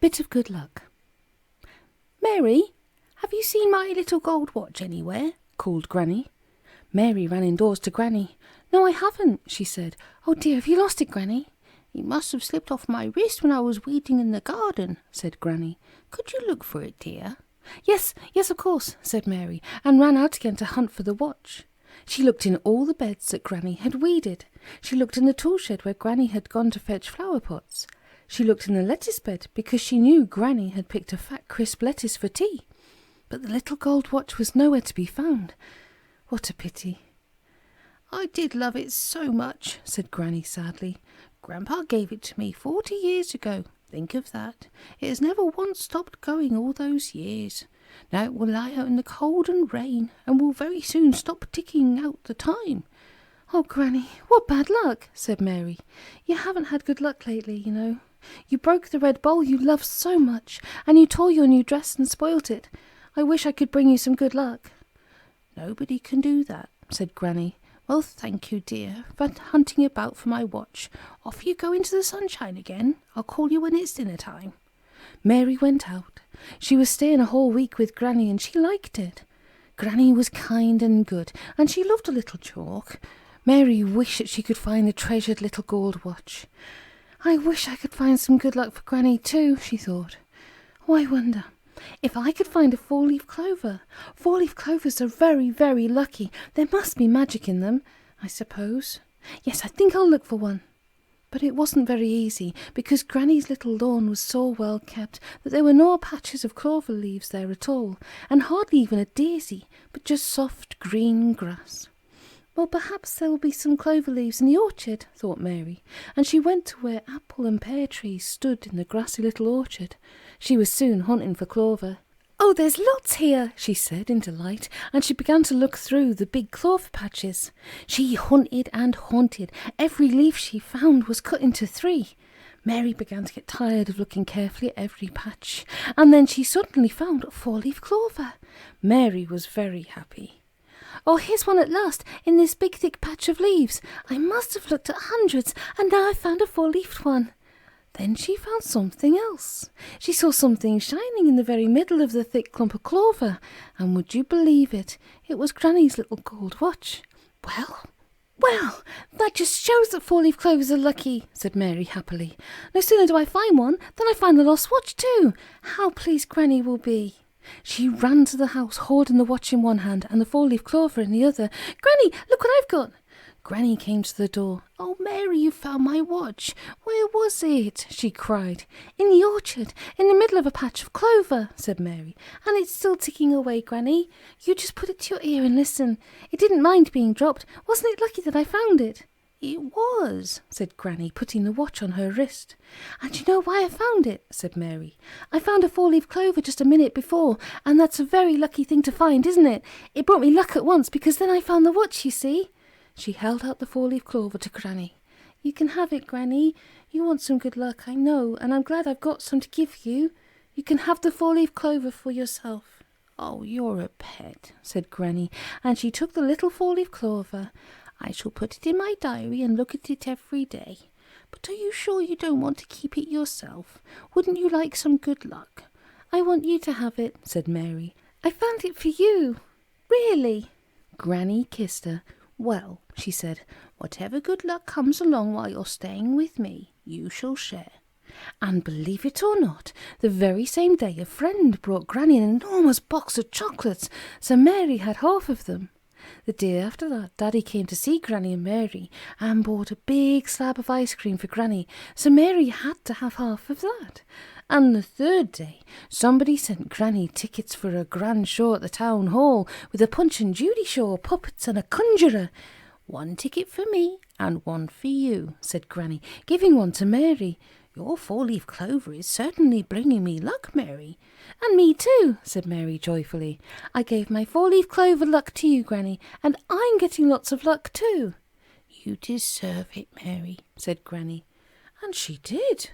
bit of good luck. "Mary, have you seen my little gold watch anywhere?" called Granny. Mary ran indoors to Granny. "No, I haven't," she said. "Oh dear, have you lost it, Granny?" "It must have slipped off my wrist when I was weeding in the garden," said Granny. "Could you look for it, dear?" Yes, of course," said Mary, and ran out again to hunt for the watch. She looked in all the beds that Granny had weeded. She looked in the tool shed where Granny had gone to fetch flower pots. She looked in the lettuce bed because she knew Granny had picked a fat crisp lettuce for tea. But the little gold watch was nowhere to be found. What a pity. "I did love it so much," said Granny sadly. "Grandpa gave it to me 40 years ago. Think of that. It has never once stopped going all those years. Now it will lie out in the cold and rain and will very soon stop ticking out the time." "Oh, Granny, what bad luck," said Mary. "You haven't had good luck lately, you know. You broke the red bowl you loved so much, and you tore your new dress and spoilt it. I wish I could bring you some good luck." "Nobody can do that," said Granny. "Well, thank you, dear, for hunting about for my watch. Off you go into the sunshine again. I'll call you when it's dinner time." Mary went out. She was staying a whole week with Granny, and she liked it. Granny was kind and good, and she loved a little chalk. Mary wished that she could find the treasured little gold watch. "I wish I could find some good luck for Granny too," she thought. "Oh, I wonder if I could find a four-leaf clover. Four-leaf clovers are very, very lucky. There must be magic in them, I suppose. Yes, I think I'll look for one." But it wasn't very easy, because Granny's little lawn was so well kept that there were no patches of clover leaves there at all, and hardly even a daisy, but just soft green grass. "Well, perhaps there will be some clover leaves in the orchard," thought Mary, and she went to where apple and pear trees stood in the grassy little orchard. She was soon hunting for clover. "Oh, there's lots here," she said in delight, and she began to look through the big clover patches. She hunted and hunted. Every leaf she found was cut into 3. Mary began to get tired of looking carefully at every patch, and then she suddenly found a 4-leaf clover. Mary was very happy. "Oh, here's one at last, in this big thick patch of leaves. I must have looked at hundreds, and now I've found a 4-leafed one." Then she found something else. She saw something shining in the very middle of the thick clump of clover, and would you believe it? It was Granny's little gold watch. Well, that just shows that 4-leaf clovers are lucky," said Mary happily. "No sooner do I find one than I find the lost watch too. How pleased Granny will be." She ran to the house, holding the watch in one hand and the 4-leaf clover in the other. "Granny, look what I've got." Granny came to the door. "Oh, Mary, you found my watch. Where was it?" she cried. "In the orchard, in the middle of a patch of clover," said Mary. "And it's still ticking away, Granny. You just put it to your ear and listen. It didn't mind being dropped. Wasn't it lucky that I found it?" "It was," said Granny, putting the watch on her wrist. "And you know why I found it?" said Mary. "I found a 4-leaf clover just a minute before, and that's a very lucky thing to find, isn't it? It brought me luck at once, because then I found the watch, you see." She held out the 4-leaf clover to Granny. "You can have it, Granny. You want some good luck, I know, and I'm glad I've got some to give you. You can have the 4-leaf clover for yourself." "Oh, you're a pet," said Granny, and she took the little 4-leaf clover. "I shall put it in my diary and look at it every day. But are you sure you don't want to keep it yourself? Wouldn't you like some good luck?" "I want you to have it," said Mary. "I found it for you. Really." Granny kissed her. "Well," she said, "whatever good luck comes along while you're staying with me, you shall share." And believe it or not, the very same day a friend brought Granny an enormous box of chocolates, so Mary had half of them. The day after that, Daddy came to see Granny and Mary and bought a big slab of ice cream for Granny, so Mary had to have half of that. And the third day, somebody sent Granny tickets for a grand show at the town hall with a Punch and Judy show, puppets and a conjurer. "One ticket for me and one for you," said Granny, giving one to Mary. "Your 4-leaf clover is certainly bringing me luck, Mary." "And me too," said Mary joyfully. "I gave my 4-leaf clover luck to you, Granny, and I'm getting lots of luck too." "You deserve it, Mary," said Granny. And she did.